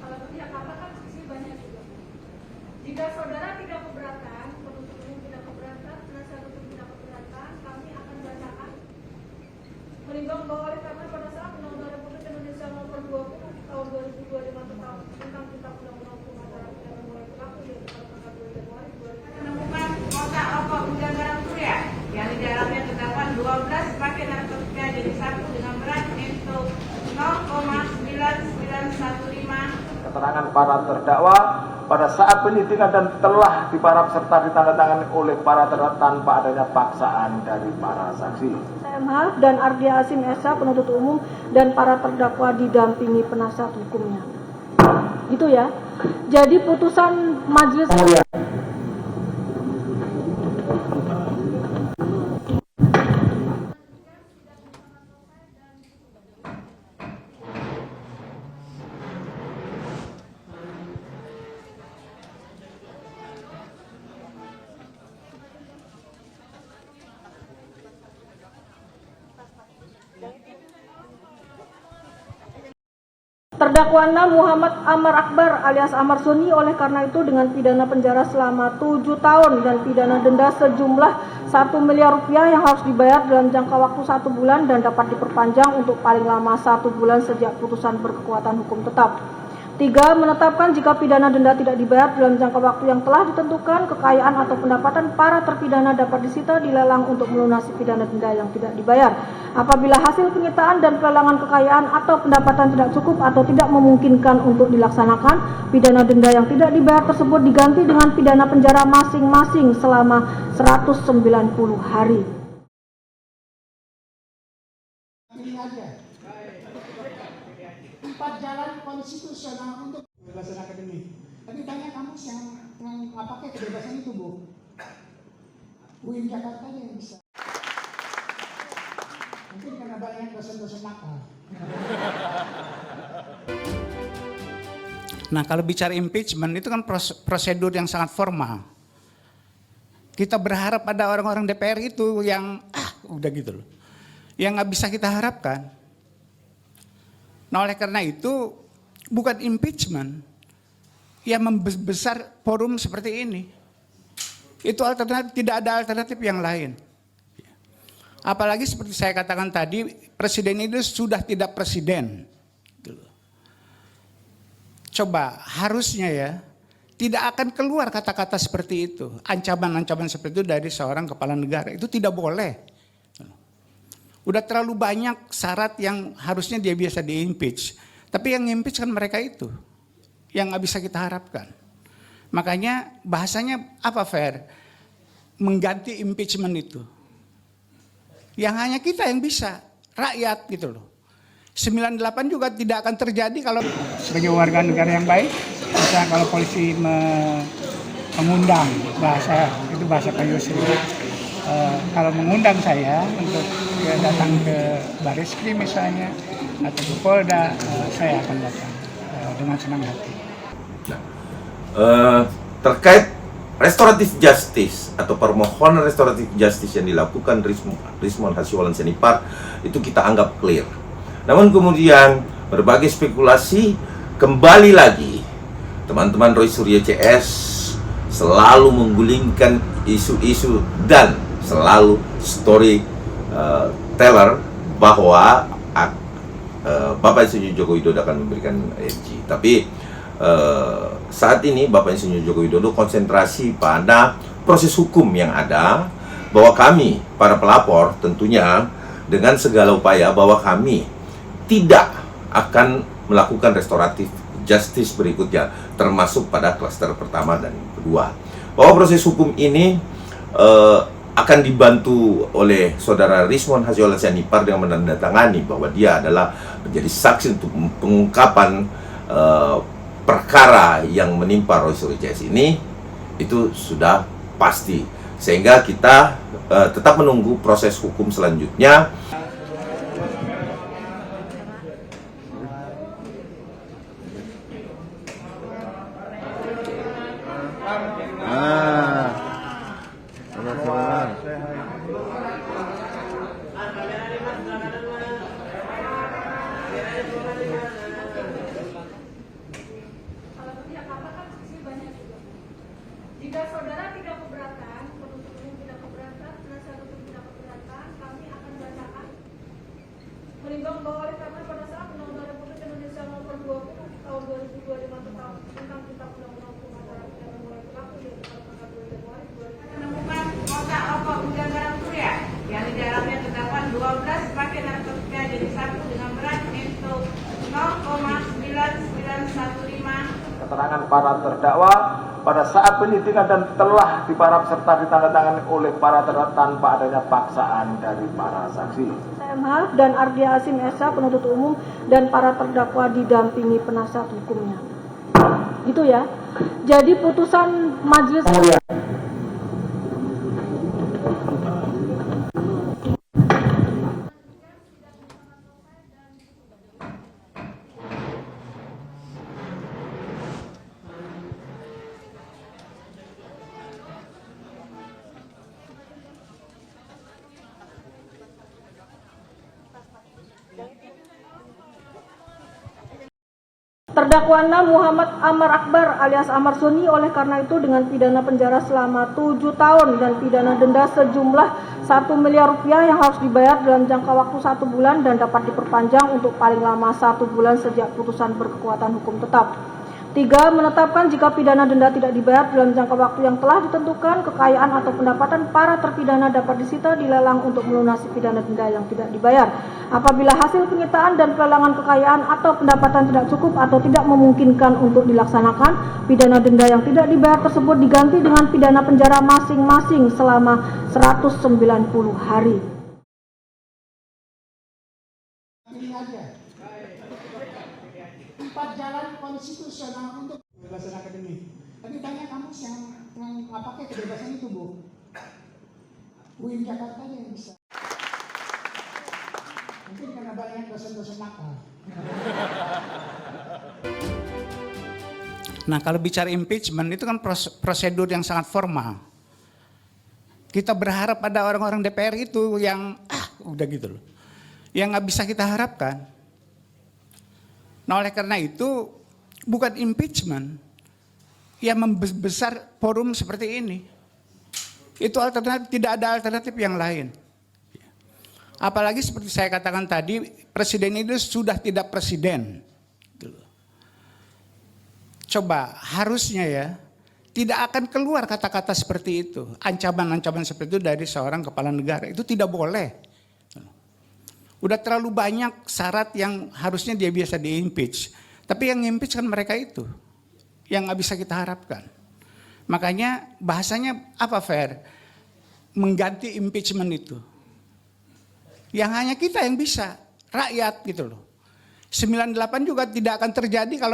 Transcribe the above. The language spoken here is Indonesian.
Kalau pihak apa kan sisi banyak juga. Jika saudara tidak keberatan, penuntut umum tidak keberatan, penasihat hukum tidak keberatan, kami akan bacakan menimbang bahwa oleh karena pada saat Undang-Undang Republik Indonesia Nomor 20 Tahun 2025 tentang Kitab Undang-Undang Hukum Acara Pidana mulai berlaku yaitu pada tanggal 2 Januari 2025 menemukan kotak rokok gudang garam surya yang di dalamnya terdapat 12 paket narkotika jenis 1 dengan berat itu 0,9915. Keterangan para terdakwa pada saat penyidikan dan telah diparaf serta ditandatangani oleh para terdakwa tanpa adanya paksaan dari para saksi. MH dan Ardia Asim Esa penuntut umum dan para terdakwa didampingi penasihat hukumnya. Gitu ya. Jadi putusan majelis Terdakwa 6 Muhammad Amar Akbar alias Amar Suni oleh karena itu dengan pidana penjara selama 7 tahun dan pidana denda sejumlah 1 miliar rupiah yang harus dibayar dalam jangka waktu 1 bulan dan dapat diperpanjang untuk paling lama 1 bulan sejak putusan berkekuatan hukum tetap. 3. Menetapkan jika pidana denda tidak dibayar dalam jangka waktu yang telah ditentukan, kekayaan atau pendapatan para terpidana dapat disita dilelang untuk melunasi pidana denda yang tidak dibayar. Apabila hasil penyitaan dan pelelangan kekayaan atau pendapatan tidak cukup atau tidak memungkinkan untuk dilaksanakan, pidana denda yang tidak dibayar tersebut diganti dengan pidana penjara masing-masing selama 190 hari. Ini aja. 4 jalan konstitusional untuk kebebasan akademik. Tapi banyak kampus yang nggak pakai kebebasan itu, Bu. UIN Jakarta aja yang bisa. Mungkin karena banyak dosen-dosen nakal. Nah, kalau bicara impeachment itu kan prosedur yang sangat formal. Kita berharap ada orang-orang DPR itu yang udah gitu loh. Yang nggak bisa kita harapkan. Nah, oleh karena itu bukan impeachment yang membesar forum seperti ini. Itu alternatif, tidak ada alternatif yang lain. Apalagi seperti saya katakan tadi, presiden itu sudah tidak presiden. Coba harusnya ya, tidak akan keluar kata-kata seperti itu. Ancaman-ancaman seperti itu dari seorang kepala negara, itu tidak boleh. Udah terlalu banyak syarat yang harusnya dia biasa di-impeach. Tapi yang impeach kan mereka itu. Yang nggak bisa kita harapkan. Makanya bahasanya apa fair? Mengganti impeachment itu. Yang hanya kita yang bisa. Rakyat gitu loh. 98 juga tidak akan terjadi kalau sebagai warga negara yang baik. Misalnya kalau polisi mengundang bahasa Pak Yusri. Kalau mengundang saya untuk datang ke Baris-Krim misalnya atau ke Polda, saya akan datang dengan senang hati. Terkait restoratif justice atau permohonan restoratif justice yang dilakukan Rizmon Hasyiwalan Senipar itu kita anggap clear. Namun kemudian berbagai spekulasi kembali lagi teman-teman Roy Suryo CS selalu menggulingkan isu-isu dan selalu teller bahwa Bapak Insinyur Joko Widodo akan memberikan EMG. Tapi saat ini Bapak Insinyur Joko Widodo konsentrasi pada proses hukum yang ada, bahwa kami para pelapor tentunya dengan segala upaya bahwa kami tidak akan melakukan restoratif justice berikutnya, termasuk pada klaster pertama dan kedua. Bahwa proses hukum ini akan dibantu oleh saudara Rizmon Hasyiwalan Senipar dengan menandatangani bahwa dia adalah menjadi saksi untuk pengungkapan perkara yang menimpa Roy Suryo CS ini, itu sudah pasti. Sehingga kita tetap menunggu proses hukum selanjutnya. para terdakwa pada saat penyidikan dan telah diparaf serta ditandatangani oleh para terdakwa tanpa adanya paksaan dari para saksi. SMH dan Ardia Asim SH penuntut umum dan para terdakwa didampingi penasihat hukumnya. Gitu ya. Jadi putusan majelis Terdakwa 6 Muhammad Amar Akbar alias Amar Suni oleh karena itu dengan pidana penjara selama 7 tahun dan pidana denda sejumlah 1 miliar rupiah yang harus dibayar dalam jangka waktu 1 bulan dan dapat diperpanjang untuk paling lama 1 bulan sejak putusan berkekuatan hukum tetap. 3. Menetapkan jika pidana denda tidak dibayar dalam jangka waktu yang telah ditentukan, kekayaan atau pendapatan para terpidana dapat disita dilelang untuk melunasi pidana denda yang tidak dibayar. Apabila hasil penyitaan dan pelelangan kekayaan atau pendapatan tidak cukup atau tidak memungkinkan untuk dilaksanakan, pidana denda yang tidak dibayar tersebut diganti dengan pidana penjara masing-masing selama 190 hari. Ini aja. 4 jalan konstitusional untuk kebebasan akademik. Tapi tanya kampus yang nggak pakai kebebasan itu, Bu. UIN Jakarta aja yang bisa. Mungkin karena banyak dosen-dosen nakal. Nah, kalau bicara impeachment itu kan prosedur yang sangat formal. Kita berharap ada orang-orang DPR itu yang udah gitu loh. Yang nggak bisa kita harapkan. Nah, oleh karena itu bukan impeachment yang membesar forum seperti ini. Itu alternatif, tidak ada alternatif yang lain. Apalagi seperti saya katakan tadi, presiden itu sudah tidak presiden. Coba harusnya ya, tidak akan keluar kata-kata seperti itu. Ancaman-ancaman seperti itu dari seorang kepala negara. Itu tidak boleh. Udah terlalu banyak syarat yang harusnya dia biasa di-impeach. Tapi yang impeach kan mereka itu. Yang nggak bisa kita harapkan. Makanya bahasanya apa fair? Mengganti impeachment itu. Yang hanya kita yang bisa. Rakyat gitu loh. 98 juga tidak akan terjadi kalau